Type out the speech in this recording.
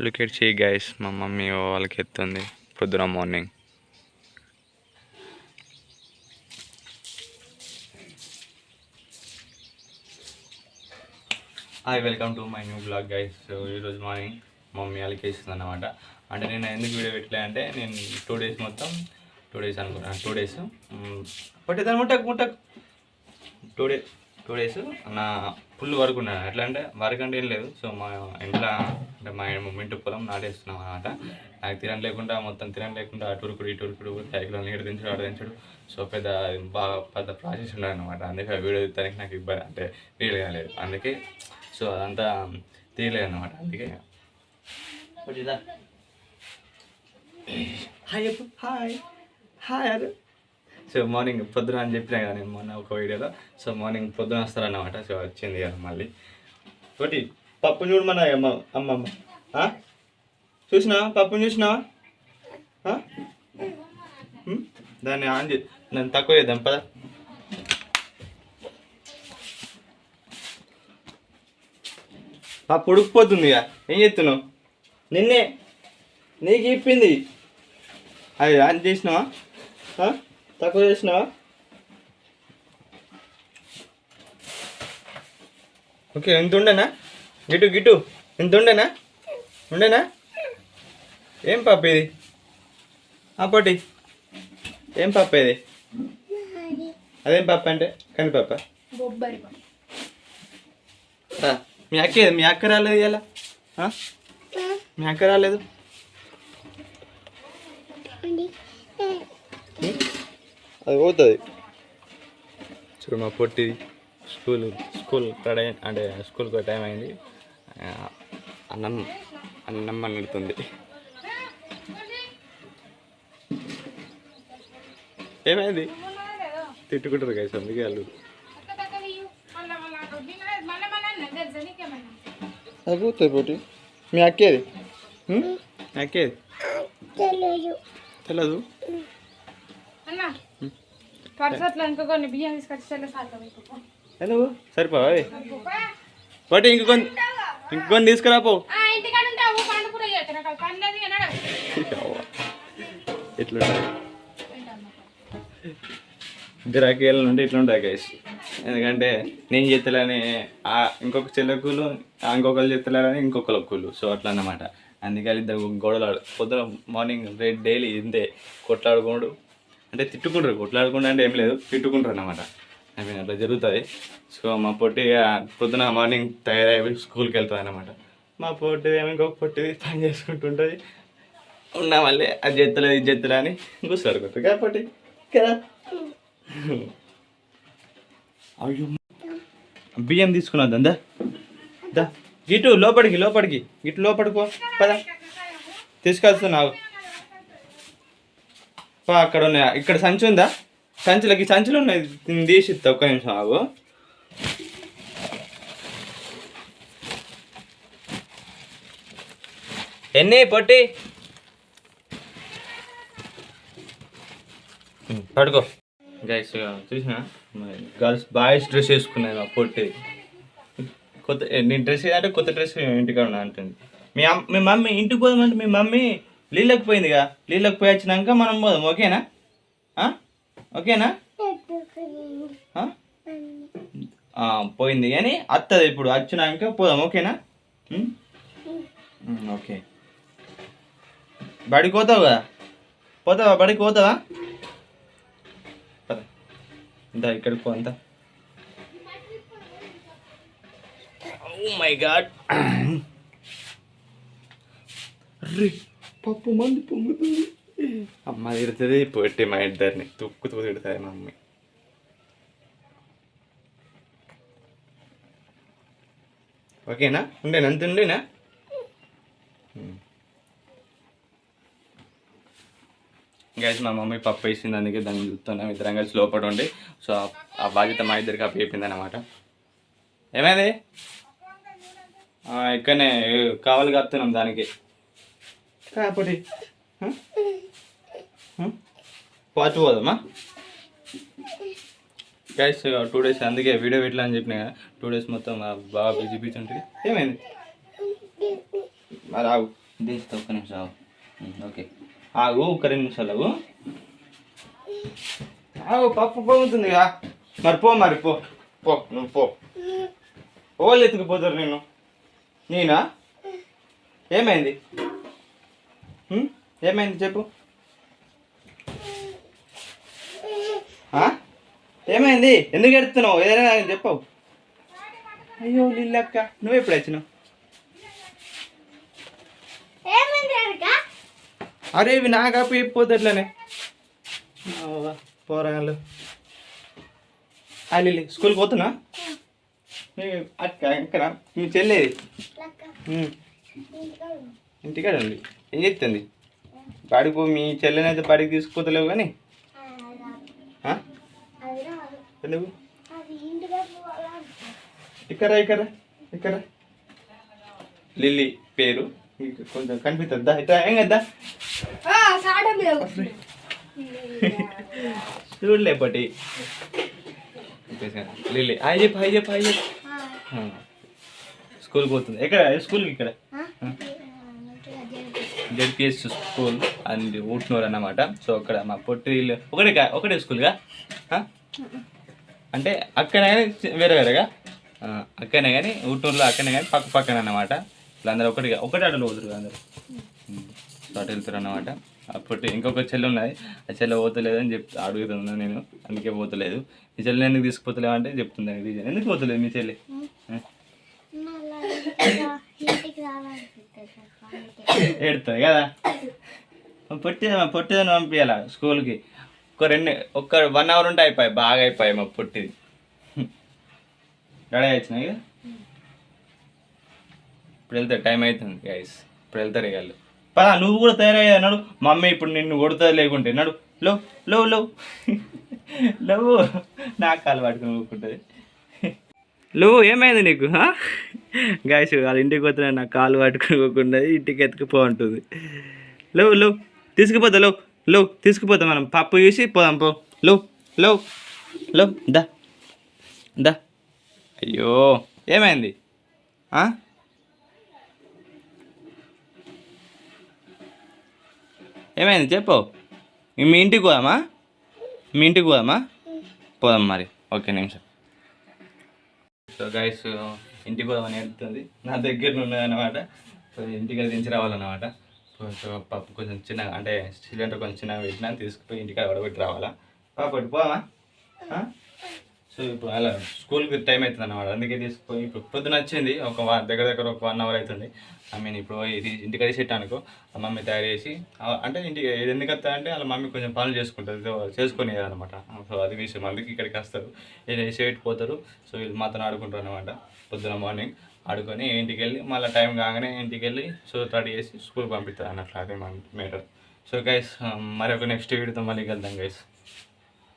Look at see guys, మా mummy వాళ్ళకి ఎత్తుంది పొద్దున morning. Hi, welcome to my new blog guys. So ఈరోజు morning mummy వాళ్ళకి వేస్తుంది అన్నమాట. అంటే నేను ఎందుకు వీడియో పెట్టలే అంటే నేను 2 days మొత్తం 2 days అనుకున్నాను. 2 days పట్టేదాన్ని ముట్టకు 2 days నా ఫుల్ వర్క్ ఉన్నాను. ఎట్లా అంటే వర్క్ అంటే ఏం లేదు. సో మా ఇంట్లో అంటే మా ఇంటి పొలం నాటేస్తున్నాం అనమాట. నాకు తిరగని లేకుండా మొత్తం తిరగని లేకుండా అటురుకుడు ఇటురుకుడు సైకిల్ నీడ దించడు ఆడ దించడు. సో బాగా పెద్ద ప్రాసెస్ ఉండదు అనమాట. అందుకే వీడియో తీయడానికి నాకు ఇబ్బంది అంటే వీలు కాలేదు. అందుకే సో అదంతా తీయలేదు అనమాట. అందుకే హాయ్ హాయ్ హాయ్ అరే. సో మార్నింగ్ పొద్దున అని చెప్పినా కదా నేను మొన్న ఒక వీడియోలో. సో మార్నింగ్ పొద్దున వస్తారన్నమాట. సో వచ్చింది కదా మళ్ళీ ఒకటి పప్పు చూడమన్నా అమ్మమ్మ. చూసినావా పప్పుని? చూసినావా? దాన్ని ఆన్ దాన్ని తక్కువ చేద్దాం పద. పప్పు ఉడికిపోతుంది ఇక ఏం చేస్తున్నావు? నిన్నే నీకు ఇప్పింది అది ఆన్ చేసినావా? తక్కువ చేసినావా? ఓకే, ఎంత ఉండేనా? గిటు ఎంత ఉండేనా? ఏం పప్పు ఇది? అప్పటి ఏం పప్పు ఇది? అదేం పప్పు అంటే కందిపప్ప? మీ అక్క రాలేదు ఇలా? మీ అక్క రాలేదు? అది పోతుంది చూడు. మా పొట్టి స్కూల్ అంటే స్కూల్కి టైం అయింది. అన్నం అన్నుతుంది. ఏమైంది? తిట్టుకుంటారు కదా అందుకే వాళ్ళు. అది పోతుంది పోటీ. మీ అక్కేది? అక్కేది తెలియదు. ఎందుకు సరిపోవా పోటీ? ఇంకొన్ని తీసుకురాపో. ఇట్లుంటాయి గిరాకీల నుండి ఇట్లుంటాయి గైస్. ఎందుకంటే నేను చెత్తలేని ఇంకొక చెల్లెకులు, ఇంకొకరు చెత్తలేరని ఇంకొకరు. సో అట్లా అన్నమాట. అందుకే ఇద్దరు గొడవలు పొద్దున మార్నింగ్ డైలీ ఇంతే కొట్లాడుకోడు. అంటే తిట్టుకుంటారు. కొట్లాడుకుంటూ అంటే ఏం లేదు, తిట్టుకుంటారు అన్నమాట. ఐ మీన్ అట్లా జరుగుతుంది. సో మా పొట్టి పొద్దున మార్నింగ్ తయారయ్యి స్కూల్కి వెళ్తుంది అన్నమాట. మా పొట్టి ఏమో ఇంకొక పొట్టిది పని చేసుకుంటుంటుంది. ఉన్నా మళ్ళీ అది చెత్తలేదు ఇది చెత్తలే అని కూర్చోడుకుంటారు కాబట్టి కదా. అయ్యో బియ్యం తీసుకున్నది అందా దా గిటు లోపలికి గిటు లోపలికి పద తీసుకొస్తున్నావు. అక్కడ ఉన్నాయి. ఇక్కడ సంచి ఉందా? సంచులు ఉన్నాయి. తీసి ఇస్తా ఒక్క నిమిషం ఆగు. ఎన్ని పొట్టి పడుకో. గైస్ చూసినా బాయ్స్ డ్రెస్ వేసుకున్నాను. మా పొట్టి కొత్త నేను డ్రెస్ అంటే కొత్త డ్రెస్ ఇంటికాడ ఉన్నా అంటుంది. మీ మమ్మీ ఇంటికి పోదామంటే మీ మమ్మీ నీళ్ళకి పోయిందిగా. నీళ్ళకి పోయి వచ్చినాక మనం పోదాం. ఓకేనా? ఓకేనా? పోయింది కానీ వస్తుంది ఇప్పుడు. వచ్చినాక పోదాం. ఓకేనా? ఓకే. బడికి పోతావుగా? బడికి పోతావా? ఇంత ఇక్కడికి పో. అంతా ఓ మై గాడ్. అరే పప్పు మంది పొంగుతుంది. అమ్మ తిడుతుంది పొట్టి మా ఇద్దరిని తుక్కు తిడుతుంది మా మమ్మీ. ఓకేనా? ఉండేనా? అంత ఉండేనా? గైస్ మా మమ్మీ పప్పు వేసింది, అందుకే దాన్ని చూస్తున్నాం. ఇద్దరం కలిసి లోపల ఉండి. సో ఆ బాధ్యత మా ఇద్దరికి అప్పు చెప్పింది అనమాట. ఏమైంది? ఇక్కడనే కావాలి కప్తున్నాం దానికి కాపటి. పోదామా గైస్? 2 days అందుకే వీడియో పెట్టలే అని చెప్పినా కదా. 2 days మొత్తం బాగా బిజీ ఉంటుంది. ఏమైంది మరి? ఆగు దీనికి ఒక్క నిమిషం ఆగు. ఓకే ఆగు, ఒక 2 నిమిషాలు ఆగు. ఆగు, పప్పు పొంగుతుందిగా. మరి పో, మరి పో పో, నువ్వు పో. ఓళ్ళు ఎత్తుకుపోతారు నేను. నేనా? ఏమైంది? ఏమైంది చెప్పు. ఏమైంది? ఎందుకు ఎడుతున్నావు? ఏదైనా చెప్పవు. అయ్యో లిల్లక్క, నువ్వు ఎప్పుడు వచ్చినావు? అరే ఇవి నా కాపు చెప్పిపోతట్లనే పోరాళ్ళు. లిల్లీ స్కూల్కి పోతున్నా? అక్క ఎక్కడ మీ చెల్లేది? ఇంటికాడ ఉంది. ఏం చెప్తుంది? బడికి పో. మీ చెల్లెనైతే బడికి తీసుకుపోతలేవు కానీ ఎందుకు? ఇక్కడ లిల్లీ పేరు కొంచెం కనిపిస్తుందా? ఇట్లా ఏం కదా చూడలేపటి. లిల్లీ హాయ్ చెప్పు. స్కూల్కి పోతుంది. ఎక్కడ స్కూల్కి? ఇక్కడ జెడ్పిఎస్ స్కూల్ అండ్ ఊట్నూరు అన్నమాట. సో అక్కడ మా పొట్టిల్లు ఒకటే స్కూల్గా అంటే అక్కనే కానీ వేరేగా అక్కనే కానీ ఊట్నూరులో అక్కనే కానీ పక్కన అన్నమాట. ఇట్లా అందరూ ఒకటే అడలు పోతురు అందరూ. సో అటు వెళ్తారు అన్నమాట. అప్పటి ఇంకొక చెల్లి ఉన్నది, ఆ చెల్లె పోతలేదు అని అడుగుతున్నాను నేను, అందుకే పోతలేదు. మీ చెల్లెని ఎందుకు తీసుకుపోతలేవు అంటే చెప్తుంది రీజన్. ఎందుకు పోతలేదు మీ చెల్లి? ఏడుతుంది కదా. పొట్టిదని పంపించాల స్కూల్కి. ఒక 1 అవర్ ఉంటే అయిపోయి, బాగా అయిపోయాయి మా పొట్టిది. రెడీ వచ్చినాయి కదా. ఇప్పుడు వెళ్తారు, టైం అవుతుంది గైస్. ఇప్పుడు వెళ్తారు ఇక వాళ్ళు. పదా నువ్వు కూడా తయారయ్యా నడు. మమ్మీ ఇప్పుడు నిన్ను కొడుతుంది లేకుంటే నడు. లవ్ నా కాలు పట్టుకుని ఊరుకుంటుంది. ఏమైంది నీకు? గాయస్ వాళ్ళ ఇంటికి పోతున్నా, నా కాలు పట్టుకుని పోకుండా ఇంటికి ఎత్తుకుపో ఉంటుంది. తీసుకుపోతా మనం. పప్పు చూసి పోదాం పో. దా. అయ్యో ఏమైంది? ఏమైంది చెప్పు. మీ ఇంటికి పోదామా? పోదాం మరి. ఓకే నిమిషం. సో గైస్ ఇంటికి పోదామని వెళ్తుంది, నా దగ్గర ఉన్నదన్నమాట. సో ఇంటికి దించి రావాలన్నమాట. సో పప్పు కొంచెం చిన్నగా, అంటే సిలిండర్ కొంచెం చిన్నగా పెట్టినా, తీసుకుపోయి ఇంటికి వడబెట్టి రావాలా. పాపటి పోదామా? సో ఇప్పుడు అలా స్కూల్కి టైం అవుతుంది అన్నమాట, అందుకే తీసుకుపోయి ఇప్పుడు పొద్దున వచ్చింది. దగ్గర ఒక 1 అవర్ అవుతుంది. ఇప్పుడు ఇంటికి సెట్ అనుకో, మమ్మీ తయారు చేసి, అంటే ఇంటికి ఎందుకు వస్తారంటే వాళ్ళ మమ్మీ కొంచెం పనులు చేసుకునేది అనమాట. సో అది విషయం, అందుకే ఇక్కడికి వస్తారు, వేసి పెట్టిపోతారు. సో వీళ్ళు మాతో ఆడుకుంటారు అనమాట. పొద్దున మార్నింగ్ ఆడుకొని ఇంటికి వెళ్ళి మళ్ళీ టైం కాగానే ఇంటికి వెళ్ళి సో రెడీ చేసి స్కూల్కి పంపిస్తారు అన్నట్లు. అదే మన మేటర్. సో గైస్ మరొక నెక్స్ట్ వీడియోతో మళ్ళీ వెళ్దాం గైస్.